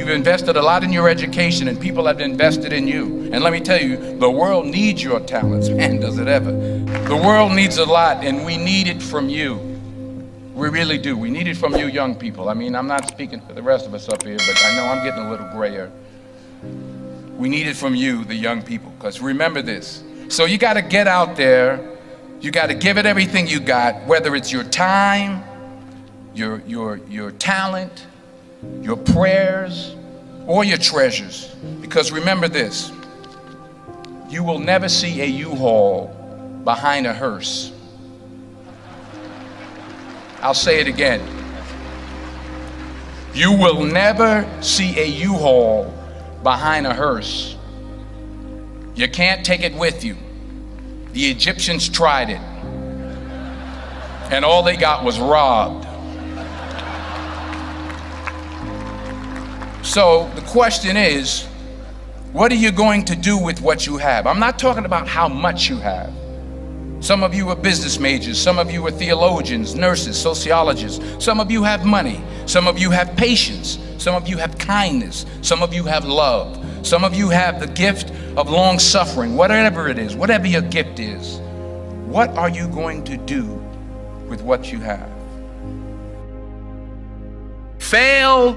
You've invested a lot in your education, and people have invested in you. And let me tell you, the world needs your talents. Man, does it ever. The world needs a lot, and we need it from you. We really do. We need it from you young people. I mean, I'm not speaking for the rest of us up here, but I know I'm getting a little grayer. We need it from you, the young people, because remember this. So you got to get out there. You got to give it everything you got, whether it's your time, your talent, your prayers, or your treasures. Because remember this, you will never see a U-Haul behind a hearse. I'll say it again. You will never see a U-Haul behind a hearse. You can't take it with you. The Egyptians tried it, and all they got was robbed. So the question is, what are you going to do with what you have? I'm not talking about how much you have. Some of you are business majors, some of you are theologians, nurses, sociologists. Some of you have money, some of you have patience, some of you have kindness, some of you have love, some of you have the gift of long suffering. Whatever it is, whatever your gift is, what are you going to do with what you have? Fail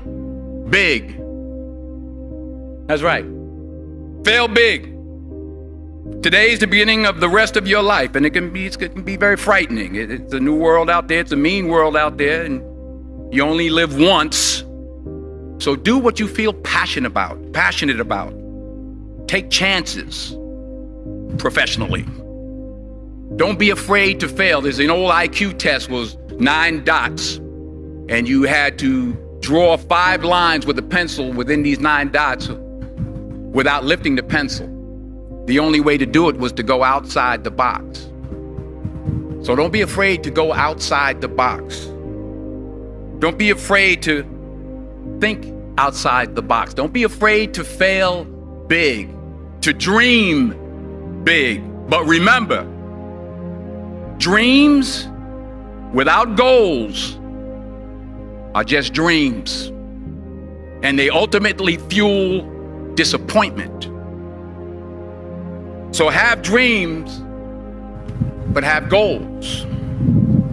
big. That's right. Fail big. Today's the beginning of the rest of your life, and it can be very frightening. It's a new world out there. It's a mean world out there, and you only live once. So do what you feel passionate about. Take chances professionally. Don't be afraid to fail. There's an old IQ test, was 9 dots, and you had to draw 5 lines with a pencil within these 9 dots without lifting the pencil. The only way to do it was to go outside the box. So don't be afraid to go outside the box. Don't be afraid to think outside the box. Don't be afraid to fail big, to dream big. But remember, dreams without goals are just dreams, and they ultimately fuel disappointment. So have dreams, but have goals.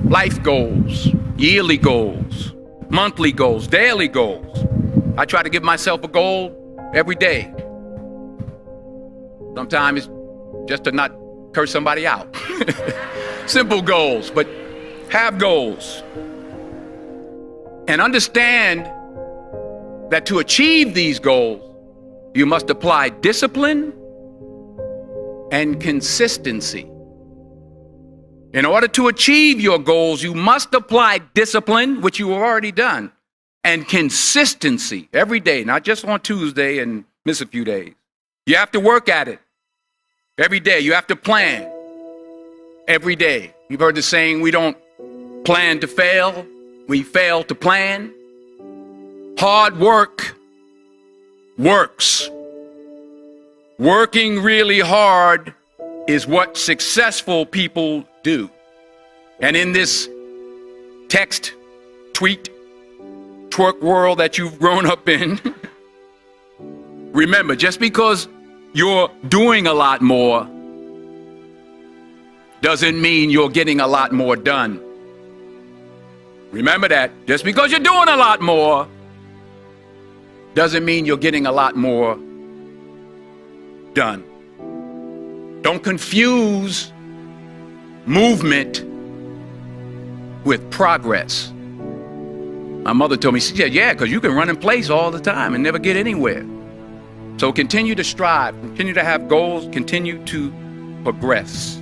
Life goals, yearly goals, monthly goals, daily goals. I try to give myself a goal every day. Sometimes it's just to not curse somebody out. Simple goals, but have goals. And understand that to achieve these goals, you must apply discipline and consistency. In order to achieve your goals, you must apply discipline, which you have already done, and consistency every day, not just on Tuesday and miss a few days. You have to work at it every day. You have to plan every day. You've heard the saying, we don't plan to fail, we fail to plan. Hard work works. Working really hard is what successful people do. And in this text, tweet, twerk world that you've grown up in, remember, just because you're doing a lot more doesn't mean you're getting a lot more done. Remember that. Just because you're doing a lot more doesn't mean you're getting a lot more done. Don't confuse movement with progress. My mother told me, she said, yeah, because you can run in place all the time and never get anywhere. So continue to strive, continue to have goals, continue to progress.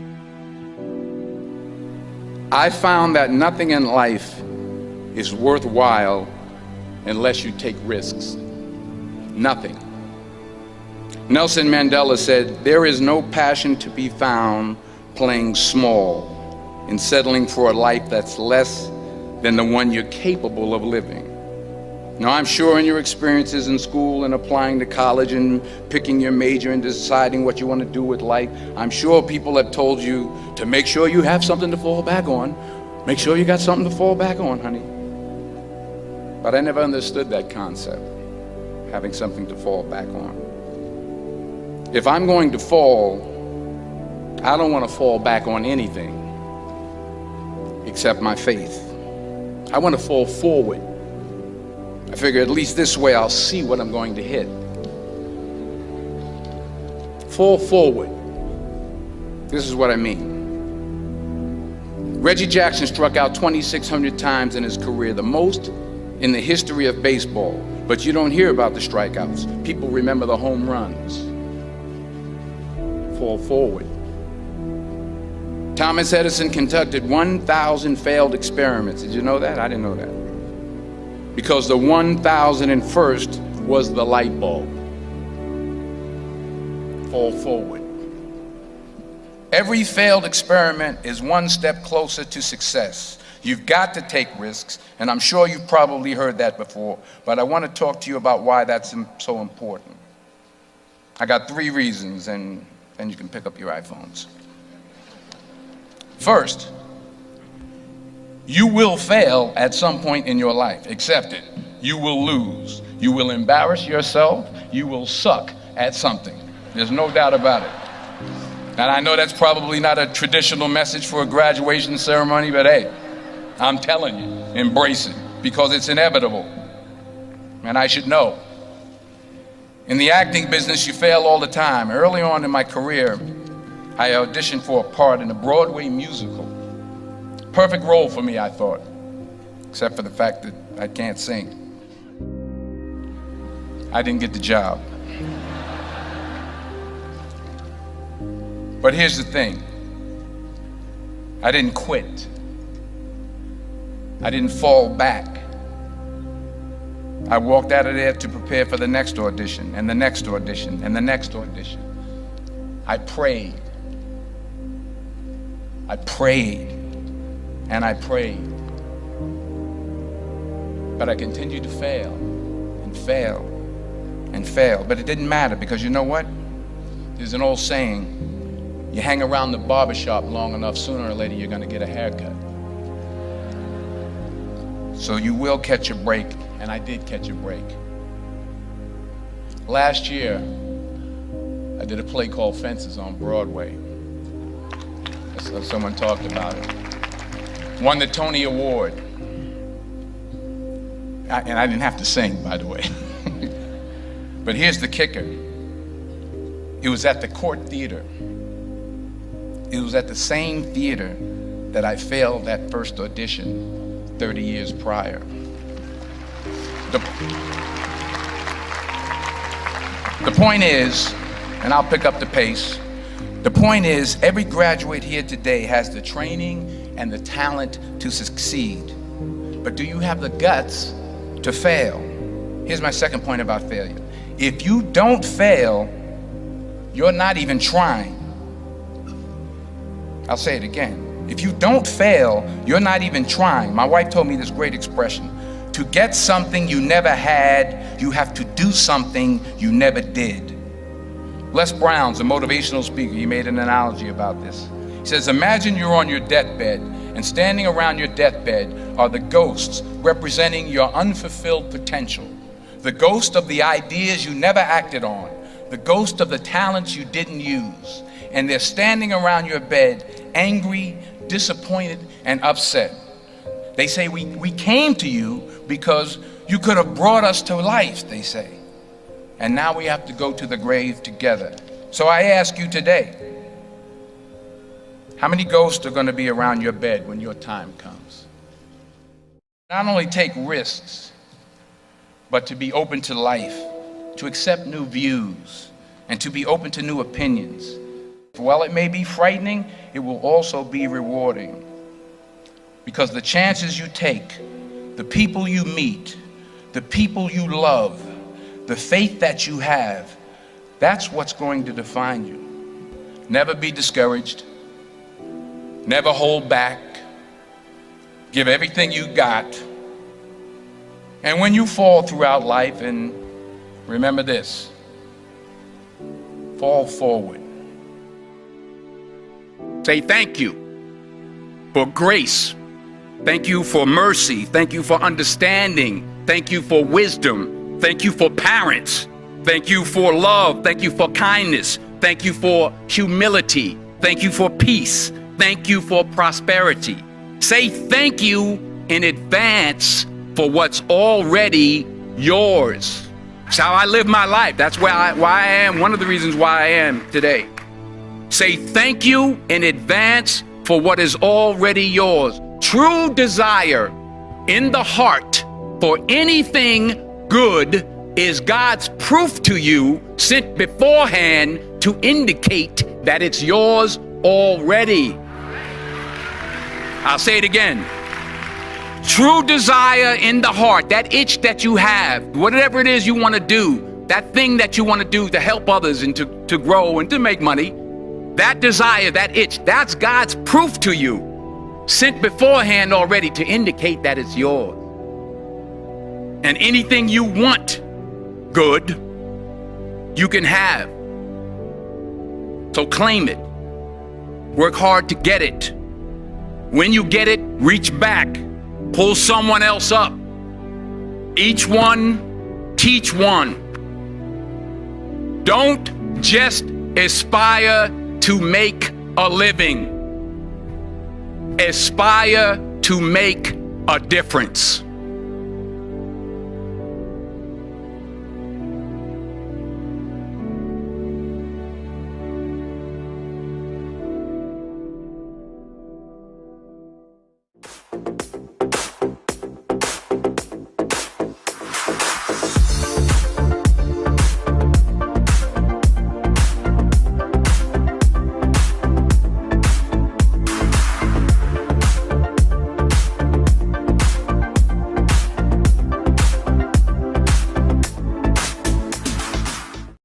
I found that nothing in life is worthwhile unless you take risks. Nothing. Nelson Mandela said, there is no passion to be found playing small and settling for a life that's less than the one you're capable of living. Now, I'm sure in your experiences in school and applying to college and picking your major and deciding what you want to do with life, I'm sure people have told you to make sure you have something to fall back on. Make sure you got something to fall back on, honey. But I never understood that concept. having something to fall back on. If I'm going to fall, I don't want to fall back on anything except my faith. I want to fall forward. I figure at least this way I'll see what I'm going to hit. Fall forward. This is what I mean. Reggie Jackson struck out 2,600 times in his career, the most in the history of baseball. But you don't hear about the strikeouts. People remember the home runs. Fall forward. Thomas Edison conducted 1,000 failed experiments. Did you know that? I didn't know that. Because the 1,001st was the light bulb. Fall forward. Every failed experiment is one step closer to success. You've got to take risks, and I'm sure you've probably heard that before, but I want to talk to you about why that's so important. I got 3 reasons, and then you can pick up your iPhones. First, you will fail at some point in your life. Accept it. You will lose. You will embarrass yourself. You will suck at something. There's no doubt about it. And I know that's probably not a traditional message for a graduation ceremony, but hey, I'm telling you, embrace it, because it's inevitable. And I should know. In the acting business, you fail all the time. Early on in my career, I auditioned for a part in a Broadway musical. Perfect role for me, I thought, except for the fact that I can't sing. I didn't get the job. But here's the thing. I didn't quit. I didn't fall back. I walked out of there to prepare for the next audition, and the next audition, and the next audition. I prayed. I prayed, and I prayed. But I continued to fail, and fail, and fail. But it didn't matter, because you know what? There's an old saying, you hang around the barbershop long enough, sooner or later you're going to get a haircut. So you will catch a break, and I did catch a break. Last year, I did a play called Fences on Broadway. Someone talked about it. Won the Tony Award. And I didn't have to sing, by the way. But here's the kicker. It was at the Court Theater. It was at the same theater that I failed that first audition 30 years prior. The point is, and I'll pick up the pace, the point is, every graduate here today has the training and the talent to succeed. But do you have the guts to fail? Here's my second point about failure. If you don't fail, you're not even trying. I'll say it again. If you don't fail, you're not even trying. My wife told me this great expression. To get something you never had, you have to do something you never did. Les Brown's a motivational speaker. He made an analogy about this. He says, imagine you're on your deathbed, and standing around your deathbed are the ghosts representing your unfulfilled potential. The ghost of the ideas you never acted on. The ghost of the talents you didn't use. And they're standing around your bed, angry, disappointed, and upset. They say, we came to you because you could have brought us to life, they say. And now we have to go to the grave together. So I ask you today, how many ghosts are going to be around your bed when your time comes? Not only take risks, but to be open to life, to accept new views, and to be open to new opinions. While it may be frightening, it will also be rewarding. Because the chances you take, the people you meet, the people you love, the faith that you have, that's what's going to define you. Never be discouraged. Never hold back. Give everything you got. And when you fall throughout life, and remember this, fall forward. Say thank you for grace. Thank you for mercy. Thank you for understanding. Thank you for wisdom. Thank you for parents. Thank you for love. Thank you for kindness. Thank you for humility. Thank you for peace. Thank you for prosperity. Say thank you in advance for what's already yours. It's how I live my life. That's why I am, one of the reasons why I am today. Say thank you in advance for what is already yours. True desire in the heart for anything good is God's proof to you, sent beforehand to indicate that it's yours already. I'll say it again. True desire in the heart, that itch that you have, whatever it is you want to do, that thing that you want to do to help others and to grow and to make money, that desire, that itch, that's God's proof to you, sent beforehand already to indicate that it's yours. And anything you want good, you can have. So claim it. Work hard to get it. When you get it, reach back. Pull someone else up. Each one, teach one. Don't just aspire to make a living. Aspire to make a difference.